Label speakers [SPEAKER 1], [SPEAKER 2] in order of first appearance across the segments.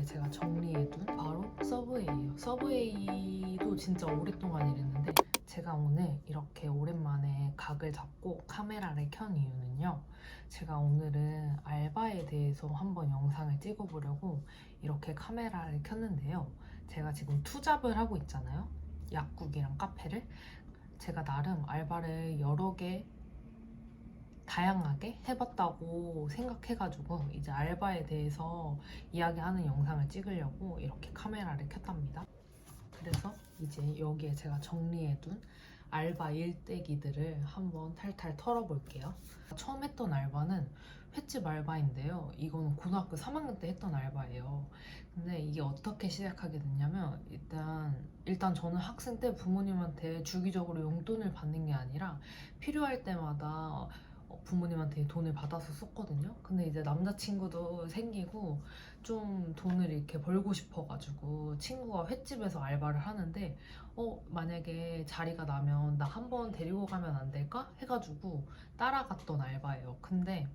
[SPEAKER 1] 제가 정리해둔 바로 서브웨이예요. 서브웨이도 진짜 오랫동안 일했는데 제가 오늘 이렇게 오랜만에 각을 잡고 카메라를 켠 이유는요. 제가 오늘은 알바에 대해서 한번 영상을 찍어보려고 이렇게 카메라를 켰는데요. 제가 지금 투잡을 하고 있잖아요. 약국이랑 카페를. 제가 나름 알바를 여러 개 다양하게 해봤다고 생각해가지고 이제 알바에 대해서 이야기하는 영상을 찍으려고 이렇게 카메라를 켰답니다. 그래서 이제 여기에 제가 정리해둔 알바 일대기들을 한번 탈탈 털어볼게요. 처음 했던 알바는 횟집 알바인데요. 이거는 고등학교 3학년 때 했던 알바예요. 근데 이게 어떻게 시작하게 됐냐면 일단 저는 학생 때 부모님한테 주기적으로 용돈을 받는 게 아니라 필요할 때마다 부모님한테 돈을 받아서 썼거든요. 근데 이제 남자친구도 생기고 좀 돈을 이렇게 벌고 싶어가지고 친구가 횟집에서 알바를 하는데 만약에 자리가 나면 나 한 번 데리고 가면 안 될까? 해가지고 따라갔던 알바예요. 근데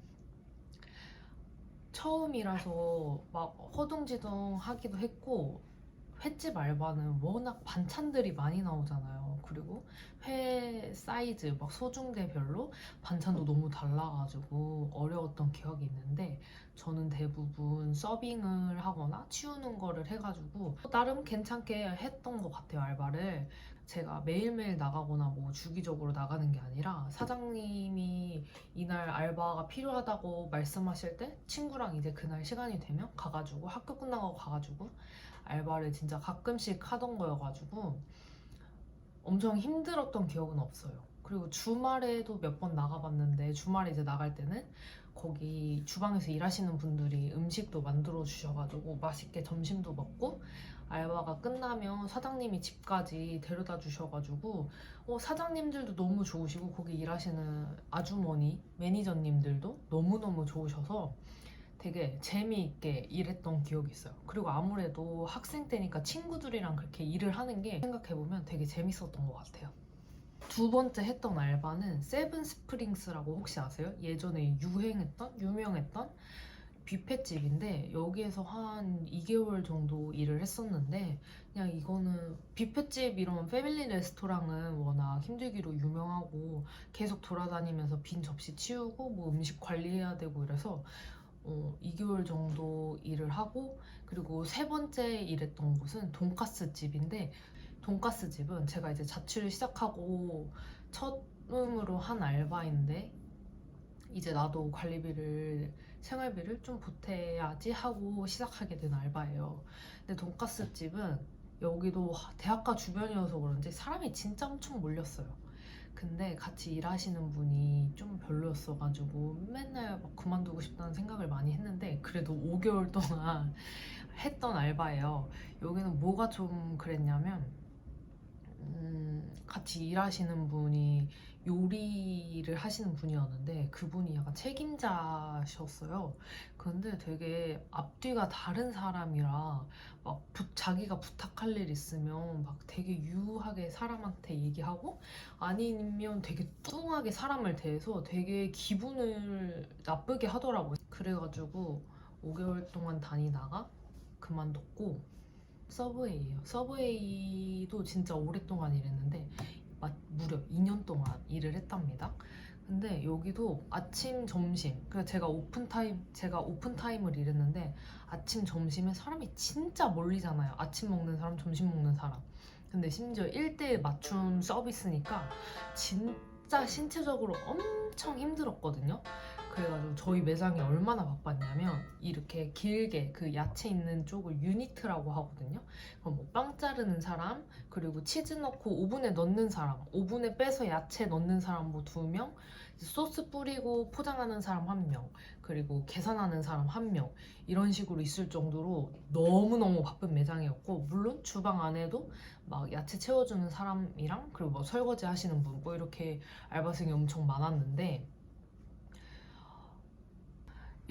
[SPEAKER 1] 처음이라서 막 허둥지둥 하기도 했고 횟집 알바는 워낙 반찬들이 많이 나오잖아요. 그리고 회 사이즈 막 소중대별로 반찬도 너무 달라가지고 어려웠던 기억이 있는데 저는 대부분 서빙을 하거나 치우는 거를 해가지고 나름 괜찮게 했던 것 같아요, 알바를. 제가 매일매일 나가거나 뭐 주기적으로 나가는 게 아니라 사장님이 이날 알바가 필요하다고 말씀하실 때 친구랑 이제 그날 시간이 되면 가가지고 학교 끝나고 가가지고 알바를 진짜 가끔씩 하던 거여가지고 엄청 힘들었던 기억은 없어요. 그리고 주말에도 몇 번 나가봤는데 주말에 이제 나갈 때는 거기 주방에서 일하시는 분들이 음식도 만들어 주셔가지고 맛있게 점심도 먹고 알바가 끝나면 사장님이 집까지 데려다 주셔가지고 사장님들도 너무 좋으시고 거기 일하시는 아주머니 매니저님들도 너무너무 좋으셔서 되게 재미있게 일했던 기억이 있어요. 그리고 아무래도 학생 때니까 친구들이랑 그렇게 일을 하는 게 생각해보면 되게 재밌었던 것 같아요. 두 번째 했던 알바는 세븐 스프링스라고 혹시 아세요? 예전에 유명했던 뷔페집인데 여기에서 한 2개월 정도 일을 했었는데 그냥 이거는 뷔페집 이런 패밀리 레스토랑은 워낙 힘들기로 유명하고 계속 돌아다니면서 빈 접시 치우고 뭐 음식 관리해야 되고 이래서 2개월 정도 일을 하고 그리고 세 번째 일했던 곳은 돈가스 집인데 돈가스 집은 제가 이제 자취를 시작하고 처음으로 한 알바인데 이제 나도 생활비를 좀 보태야지 하고 시작하게 된 알바예요. 근데 돈가스 집은 여기도 대학가 주변이어서 그런지 사람이 진짜 엄청 몰렸어요. 근데 같이 일하시는 분이 좀 별로였어가지고 맨날 막 그만두고 싶다는 생각을 많이 했는데 그래도 5개월 동안 했던 알바예요. 여기는 뭐가 좀 그랬냐면 같이 일하시는 분이 요리를 하시는 분이었는데 그분이 약간 책임자셨어요. 근데 되게 앞뒤가 다른 사람이라 막 자기가 부탁할 일 있으면 막 되게 유하게 사람한테 얘기하고 아니면 되게 뚱하게 사람을 대해서 되게 기분을 나쁘게 하더라고요. 그래가지고 5개월 동안 다니다가 그만뒀고 서브웨이예요. 서브웨이도 진짜 오랫동안 일했는데 무려 2년 동안 일을 했답니다. 근데 여기도 아침, 점심, 그래서 제가 오픈타임을 일했는데 아침, 점심에 사람이 진짜 몰리잖아요. 아침 먹는 사람, 점심 먹는 사람. 근데 심지어 1대1 맞춤 서비스니까 진짜 신체적으로 엄청 힘들었거든요. 그래가지고 저희 매장이 얼마나 바빴냐면 이렇게 길게 그 야채 있는 쪽을 유니트라고 하거든요. 그럼 뭐 빵 자르는 사람, 그리고 치즈 넣고 오븐에 넣는 사람, 오븐에 빼서 야채 넣는 사람 뭐 2명, 소스 뿌리고 포장하는 사람 1명, 그리고 계산하는 사람 1명 이런 식으로 있을 정도로 너무너무 바쁜 매장이었고 물론 주방 안에도 막 야채 채워주는 사람이랑 그리고 뭐 설거지 하시는 분 뭐 이렇게 알바생이 엄청 많았는데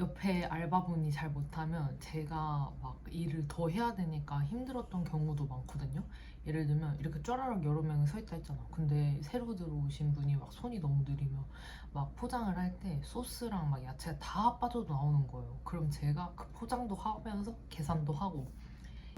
[SPEAKER 1] 옆에 알바분이 잘 못하면 제가 막 일을 더 해야 되니까 힘들었던 경우도 많거든요. 예를 들면 이렇게 쫘라락 여러 명이 서 있다 했잖아. 근데 새로 들어오신 분이 막 손이 너무 느리면 막 포장을 할 때 소스랑 막 야채가 다 빠져도 나오는 거예요. 그럼 제가 그 포장도 하면서 계산도 하고.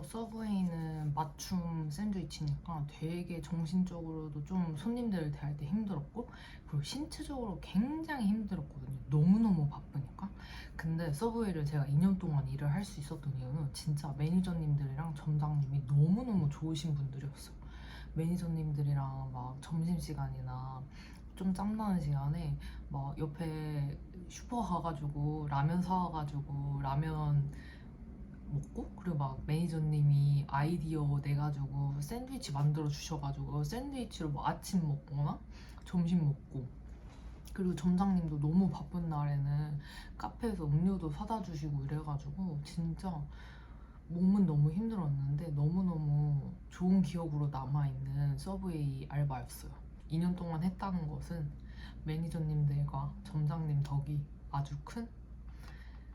[SPEAKER 1] 서브웨이는 맞춤 샌드위치니까 되게 정신적으로도 좀 손님들을 대할 때 힘들었고, 그리고 신체적으로 굉장히 힘들었거든요. 너무너무 바쁘니까. 근데 서브웨이를 제가 2년 동안 일을 할 수 있었던 이유는 진짜 매니저님들이랑 점장님이 너무너무 좋으신 분들이었어요. 매니저님들이랑 막 점심시간이나 좀 짬나는 시간에 막 옆에 슈퍼 가가지고 라면 사와가지고 라면 먹고, 그리고 막 매니저님이 아이디어 내가지고 샌드위치 만들어 주셔가지고 샌드위치로 뭐 아침 먹거나 점심 먹고, 그리고 점장님도 너무 바쁜 날에는 카페에서 음료도 사다 주시고 이래가지고 진짜 몸은 너무 힘들었는데 너무너무 좋은 기억으로 남아있는 서브웨이 알바였어요. 2년 동안 했다는 것은 매니저님들과 점장님 덕이 아주 큰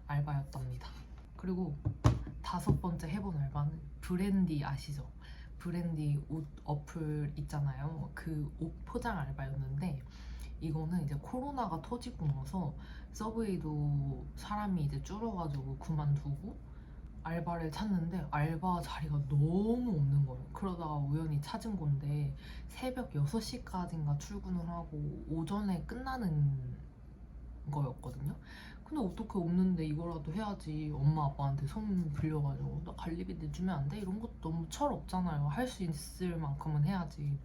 [SPEAKER 1] 알바였답니다. 그리고 5번째 해본 알바는 브랜디 아시죠? 브랜디 옷 어플 있잖아요. 그 옷 포장 알바였는데, 이거는 이제 코로나가 터지고 나서 서브웨이도 사람이 이제 줄어가지고 그만두고 알바를 찾는데 알바 자리가 너무 없는 거예요. 그러다가 우연히 찾은 건데 새벽 6시까지인가 출근을 하고 오전에 끝나는 거였거든요. 근데 어떻게 없는데 이거라도 해야지. 엄마 아빠한테 손 빌려가지고 나 관리비 내주면 안 돼? 이런 것도 너무 철없잖아요. 할 수 있을 만큼은 해야지.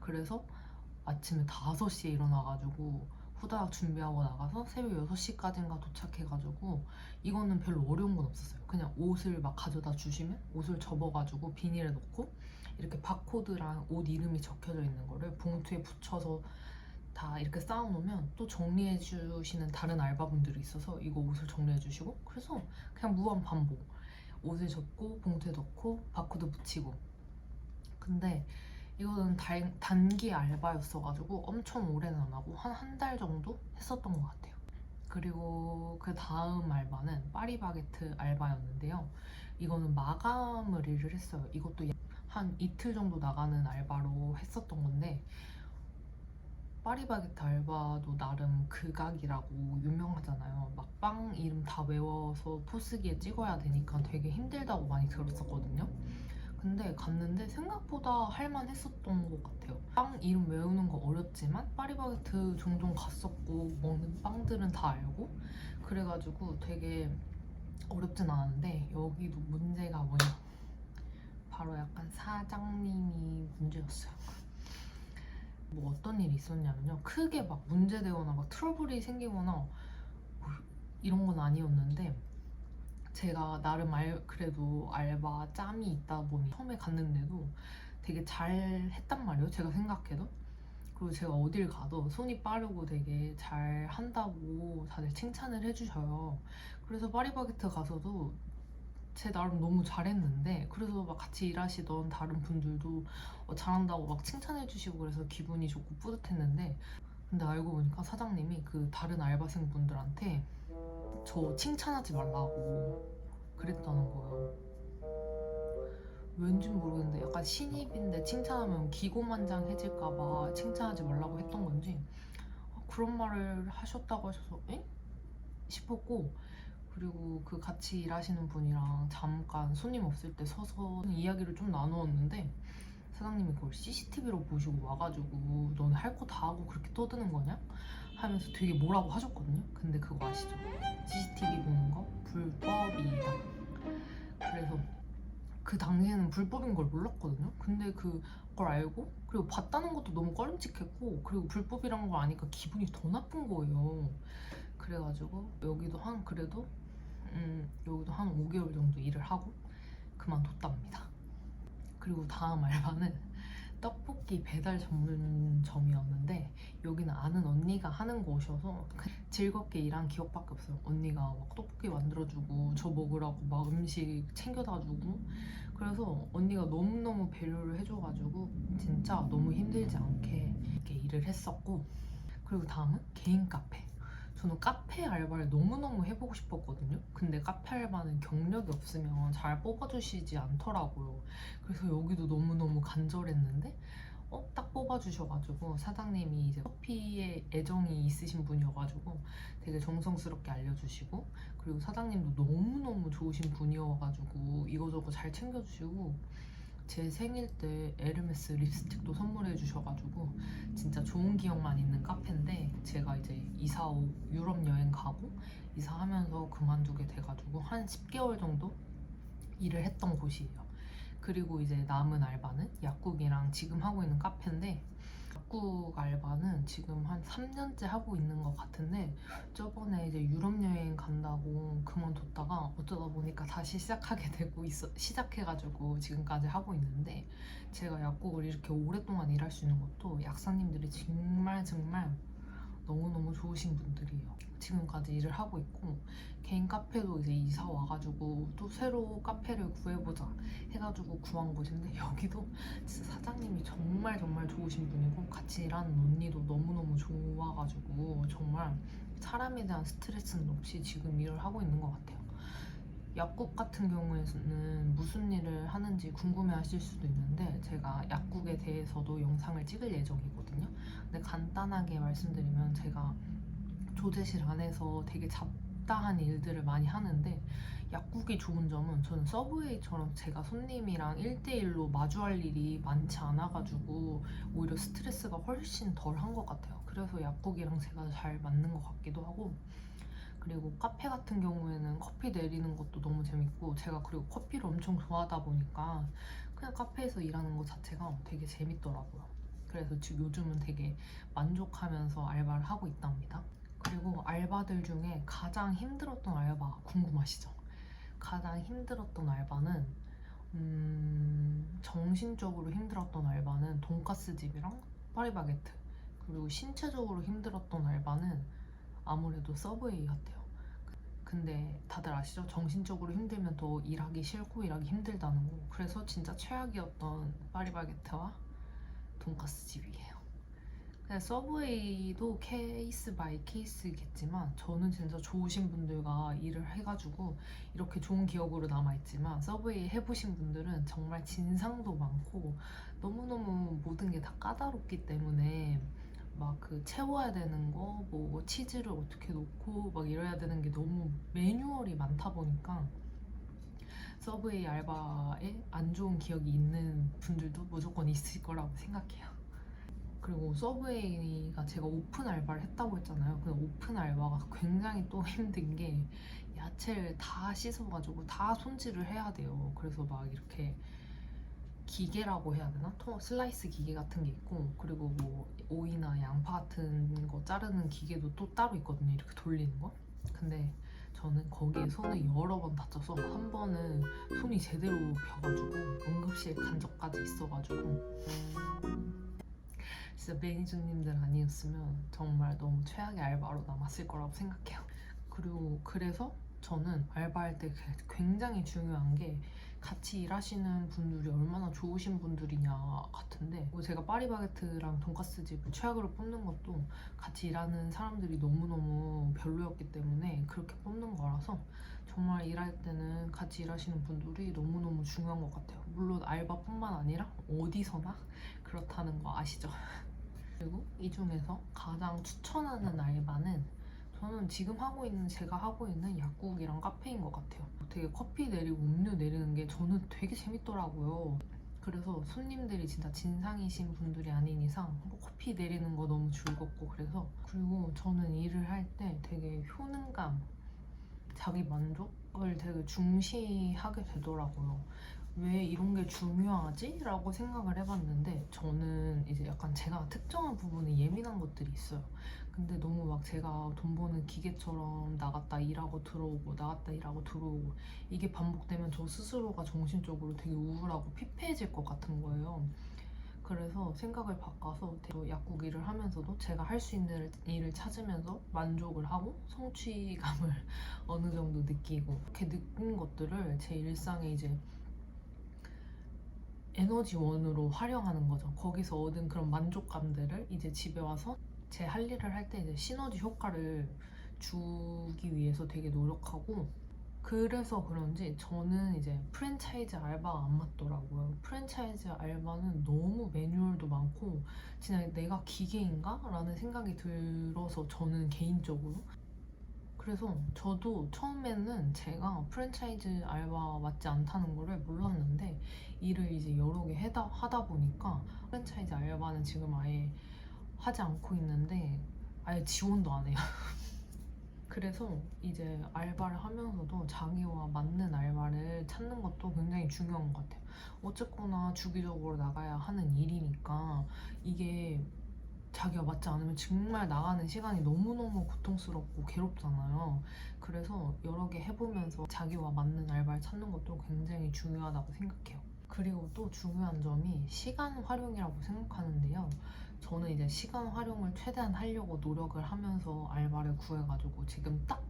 [SPEAKER 1] 그래서 아침에 5시에 일어나가지고 후다닥 준비하고 나가서 새벽 6시까지인가 도착해가지고, 이거는 별로 어려운 건 없었어요. 그냥 옷을 막 가져다 주시면 옷을 접어가지고 비닐에 넣고 이렇게 바코드랑 옷 이름이 적혀져 있는 거를 봉투에 붙여서 다 이렇게 쌓아놓으면 또 정리해 주시는 다른 알바분들이 있어서 이거 옷을 정리해 주시고, 그래서 그냥 무한 반복. 옷을 접고 봉투에 넣고 바코드 붙이고. 근데 이거는 단기 알바였어가지고 엄청 오래는 안 하고 한 달 정도 했었던 것 같아요. 그리고 그 다음 알바는 파리바게트 알바였는데요. 이거는 마감을 일을 했어요. 이것도 한 이틀 정도 나가는 알바로 했었던 건데, 파리바게트 알바도 나름 극악이라고 유명하잖아요. 막 빵 이름 다 외워서 포스기에 찍어야 되니까 되게 힘들다고 많이 들었었거든요. 근데 갔는데 생각보다 할만했었던 것 같아요. 빵 이름 외우는 거 어렵지만 파리바게트 종종 갔었고 먹는 빵들은 다 알고, 그래가지고 되게 어렵진 않았는데, 여기도 문제가 뭐냐, 바로 약간 사장님이 문제였어요. 뭐 어떤 일이 있었냐면요, 크게 막 문제되거나 막 트러블이 생기거나 뭐 이런 건 아니었는데, 제가 나름 그래도 알바 짬이 있다 보니 처음에 갔는데도 되게 잘 했단 말이에요, 제가 생각해도. 그리고 제가 어딜 가도 손이 빠르고 되게 잘 한다고 다들 칭찬을 해주셔요. 그래서 파리바게트 가서도 제 나름 너무 잘했는데, 그래서 막 같이 일하시던 다른 분들도 잘한다고 막 칭찬해 주시고 그래서 기분이 좋고 뿌듯했는데, 근데 알고 보니까 사장님이 그 다른 알바생 분들한테 저 칭찬하지 말라고 그랬다는 거예요. 왠지 모르겠는데 약간 신입인데 칭찬하면 기고만장해질까봐 칭찬하지 말라고 했던 건지 그런 말을 하셨다고 하셔서 에? 싶었고, 그리고 그 같이 일하시는 분이랑 잠깐 손님 없을 때 서서 이야기를 좀 나누었는데, 사장님이 그걸 CCTV로 보시고 와가지고 너네 할 거 다 하고 그렇게 떠드는 거냐? 하면서 되게 뭐라고 하셨거든요. 근데 그거 아시죠? CCTV 보는 거 불법이다. 그래서 그 당시에는 불법인 걸 몰랐거든요. 근데 그걸 알고 그리고 봤다는 것도 너무 꺼림칙했고, 그리고 불법이란 걸 아니까 기분이 더 나쁜 거예요. 그래가지고 여기도 한 5개월 정도 일을 하고 그만뒀답니다. 그리고 다음 알바는 떡볶이 배달 전문점이었는데, 여기는 아는 언니가 하는 곳이어서 즐겁게 일한 기억밖에 없어요. 언니가 막 떡볶이 만들어주고 저 먹으라고 막 음식 챙겨다 주고, 그래서 언니가 너무너무 배려를 해줘가지고 진짜 너무 힘들지 않게 이렇게 일을 했었고. 그리고 다음은 개인 카페. 저는 카페 알바를 너무너무 해보고 싶었거든요. 근데 카페 알바는 경력이 없으면 잘 뽑아주시지 않더라고요. 그래서 여기도 너무너무 간절했는데 딱 뽑아주셔가지고 사장님이 이제 커피에 애정이 있으신 분이어가지고 되게 정성스럽게 알려주시고, 그리고 사장님도 너무너무 좋으신 분이어가지고 이거저거 잘 챙겨주시고, 제 생일 때 에르메스 립스틱도 선물해 주셔가지고 진짜 좋은 기억만 있는 카페인데, 제가 이제 유럽 여행 가고 이사하면서 그만두게 돼가지고 한 10개월 정도 일을 했던 곳이에요. 그리고 이제 남은 알바는 약국이랑 지금 하고 있는 카페인데, 약국 알바는 지금 한 3년째 하고 있는 것 같은데, 저번에 이제 유럽 여행 간다고 그만뒀다가 어쩌다 보니까 다시 시작하게 되고 시작해가지고 지금까지 하고 있는데, 제가 약국을 이렇게 오랫동안 일할 수 있는 것도 약사님들이 정말 정말 너무너무 좋으신 분들이에요. 지금까지 일을 하고 있고, 개인 카페도 이제 이사 와가지고 또 새로 카페를 구해보자 해가지고 구한 곳인데, 여기도 진짜 사장님이 정말 정말 좋으신 분이고 같이 일하는 언니도 너무너무 좋아가지고 정말 사람에 대한 스트레스는 없이 지금 일을 하고 있는 것 같아요. 약국 같은 경우에는 무슨 일을 하는지 궁금해하실 수도 있는데, 제가 약국에 대해서도 영상을 찍을 예정이거든요. 근데 간단하게 말씀드리면, 제가 조제실 안에서 되게 잡다한 일들을 많이 하는데, 약국이 좋은 점은 저는 서브웨이처럼 제가 손님이랑 1대1로 마주할 일이 많지 않아가지고 오히려 스트레스가 훨씬 덜 한 것 같아요. 그래서 약국이랑 제가 잘 맞는 것 같기도 하고, 그리고 카페 같은 경우에는 커피 내리는 것도 너무 재밌고, 제가 그리고 커피를 엄청 좋아하다 보니까 그냥 카페에서 일하는 것 자체가 되게 재밌더라고요. 그래서 지금 요즘은 되게 만족하면서 알바를 하고 있답니다. 그리고 알바들 중에 가장 힘들었던 알바 궁금하시죠? 가장 힘들었던 알바는 정신적으로 힘들었던 알바는 돈까스 집이랑 파리바게트, 그리고 신체적으로 힘들었던 알바는 아무래도 서브웨이 같아요. 근데 다들 아시죠? 정신적으로 힘들면 더 일하기 싫고 일하기 힘들다는 거. 그래서 진짜 최악이었던 파리바게트와 돈까스 집이에요. 근데 서브웨이도 케이스 바이 케이스겠지만, 저는 진짜 좋으신 분들과 일을 해가지고 이렇게 좋은 기억으로 남아있지만, 서브웨이 해보신 분들은 정말 진상도 많고 너무너무 모든 게 다 까다롭기 때문에 막 그 채워야 되는 거, 뭐 치즈를 어떻게 놓고 막 이래야 되는 게 너무 매뉴얼이 많다 보니까 서브웨이 알바에 안 좋은 기억이 있는 분들도 무조건 있을 거라고 생각해요. 그리고 서브웨이가 제가 오픈 알바를 했다고 했잖아요. 근데 오픈 알바가 굉장히 또 힘든 게, 야채를 다 씻어가지고 다 손질을 해야 돼요. 그래서 막 이렇게 기계라고 해야 되나? 슬라이스 기계 같은 게 있고, 그리고 뭐 오이나 양파 같은 거 자르는 기계도 또 따로 있거든요. 이렇게 돌리는 거. 근데 저는 거기에 손을 여러 번 다쳐서, 한 번은 손이 제대로 벼가지고 응급실 간 적까지 있어가지고, 진짜 매니저님들 아니었으면 정말 너무 최악의 알바로 남았을 거라고 생각해요. 그리고 그래서 저는 알바할 때 굉장히 중요한 게, 같이 일하시는 분들이 얼마나 좋으신 분들이냐 같은데, 제가 파리바게트랑 돈까스 집을 최악으로 뽑는 것도 같이 일하는 사람들이 너무너무 별로였기 때문에 그렇게 뽑는 거라서, 정말 일할 때는 같이 일하시는 분들이 너무너무 중요한 것 같아요. 물론 알바뿐만 아니라 어디서나 그렇다는 거 아시죠? 그리고 이 중에서 가장 추천하는 알바는, 저는 지금 제가 하고 있는 약국이랑 카페인 것 같아요. 되게 커피 내리고 음료 내리는 게 저는 되게 재밌더라고요. 그래서 손님들이 진짜 진상이신 분들이 아닌 이상 커피 내리는 거 너무 즐겁고, 그래서. 그리고 저는 일을 할 때 되게 효능감, 자기 만족을 되게 중시하게 되더라고요. 왜 이런 게 중요하지? 라고 생각을 해봤는데, 저는 이제 약간 제가 특정한 부분에 예민한 것들이 있어요. 근데 너무 막 제가 돈 버는 기계처럼 나갔다 일하고 들어오고 나갔다 일하고 들어오고 이게 반복되면 저 스스로가 정신적으로 되게 우울하고 피폐해질 것 같은 거예요. 그래서 생각을 바꿔서 약국 일을 하면서도 제가 할 수 있는 일을 찾으면서 만족을 하고 성취감을 어느 정도 느끼고, 이렇게 느낀 것들을 제 일상에 이제 에너지원으로 활용하는 거죠. 거기서 얻은 그런 만족감들을 이제 집에 와서 제 할 일을 할 때 이제 시너지 효과를 주기 위해서 되게 노력하고, 그래서 그런지 저는 이제 프랜차이즈 알바가 안 맞더라고요. 프랜차이즈 알바는 너무 매뉴얼도 많고 진짜 내가 기계인가? 라는 생각이 들어서 저는 개인적으로. 그래서 저도 처음에는 제가 프랜차이즈 알바 맞지 않다는 거를 몰랐는데 일을 이제 여러 개 하다 보니까 프랜차이즈 알바는 지금 아예 하지 않고 있는데 아예 지원도 안 해요. 그래서 이제 알바를 하면서도 자기와 맞는 알바를 찾는 것도 굉장히 중요한 것 같아요. 어쨌거나 주기적으로 나가야 하는 일이니까 이게 자기가 맞지 않으면 정말 나가는 시간이 너무너무 고통스럽고 괴롭잖아요. 그래서 여러 개 해보면서 자기와 맞는 알바를 찾는 것도 굉장히 중요하다고 생각해요. 그리고 또 중요한 점이 시간 활용이라고 생각하는데요. 저는 이제 시간 활용을 최대한 하려고 노력을 하면서 알바를 구해가지고 지금 딱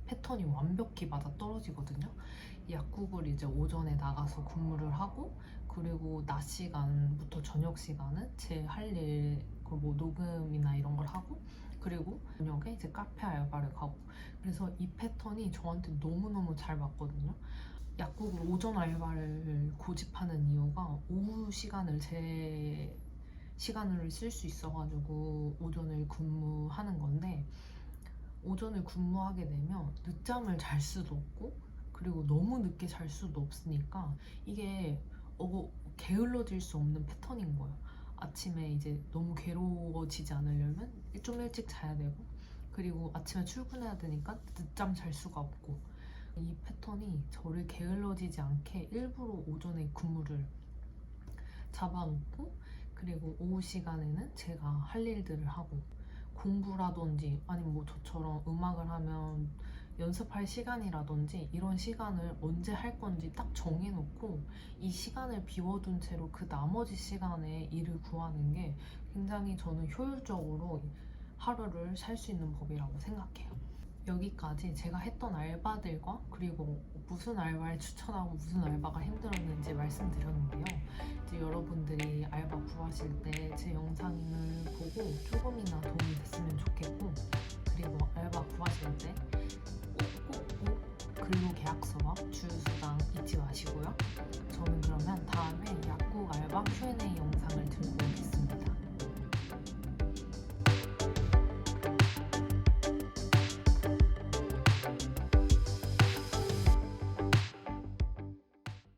[SPEAKER 1] 패턴이 완벽히 맞아 떨어지거든요. 약국을 이제 오전에 나가서 근무를 하고, 그리고 낮 시간부터 저녁 시간은 제 할 일, 그 뭐 녹음이나 이런 걸 하고, 그리고 저녁에 이제 카페 알바를 가고. 그래서 이 패턴이 저한테 너무너무 잘 맞거든요. 약국을 오전 알바를 고집하는 이유가 오후 시간을 제 시간을 쓸 수 있어가지고 오전을 근무하는 건데, 오전을 근무하게 되면 늦잠을 잘 수도 없고 그리고 너무 늦게 잘 수도 없으니까 이게 게을러질 수 없는 패턴인 거예요. 아침에 이제 너무 괴로워지지 않으려면 좀 일찍 자야 되고, 그리고 아침에 출근해야 되니까 늦잠 잘 수가 없고, 이 패턴이 저를 게을러지지 않게 일부러 오전에 근무를 잡아놓고, 그리고 오후 시간에는 제가 할 일들을 하고, 공부라든지 아니면 뭐 저처럼 음악을 하면 연습할 시간이라든지 이런 시간을 언제 할 건지 딱 정해놓고 이 시간을 비워둔 채로 그 나머지 시간에 일을 구하는 게 굉장히 저는 효율적으로 하루를 살 수 있는 법이라고 생각해요. 여기까지 제가 했던 알바들과 그리고 무슨 알바를 추천하고 무슨 알바가 힘들었는지 말씀드렸는데요. 이제 여러분들이 알바 구하실 때 제 영상을 보고 조금이나 도움이 됐으면 좋겠고, 그리고 알바 구하실 때 꼭꼭꼭 근로계약서와 주유수당 잊지 마시고요. 저는 그러면 다음에 약국 알바 Q&A 영상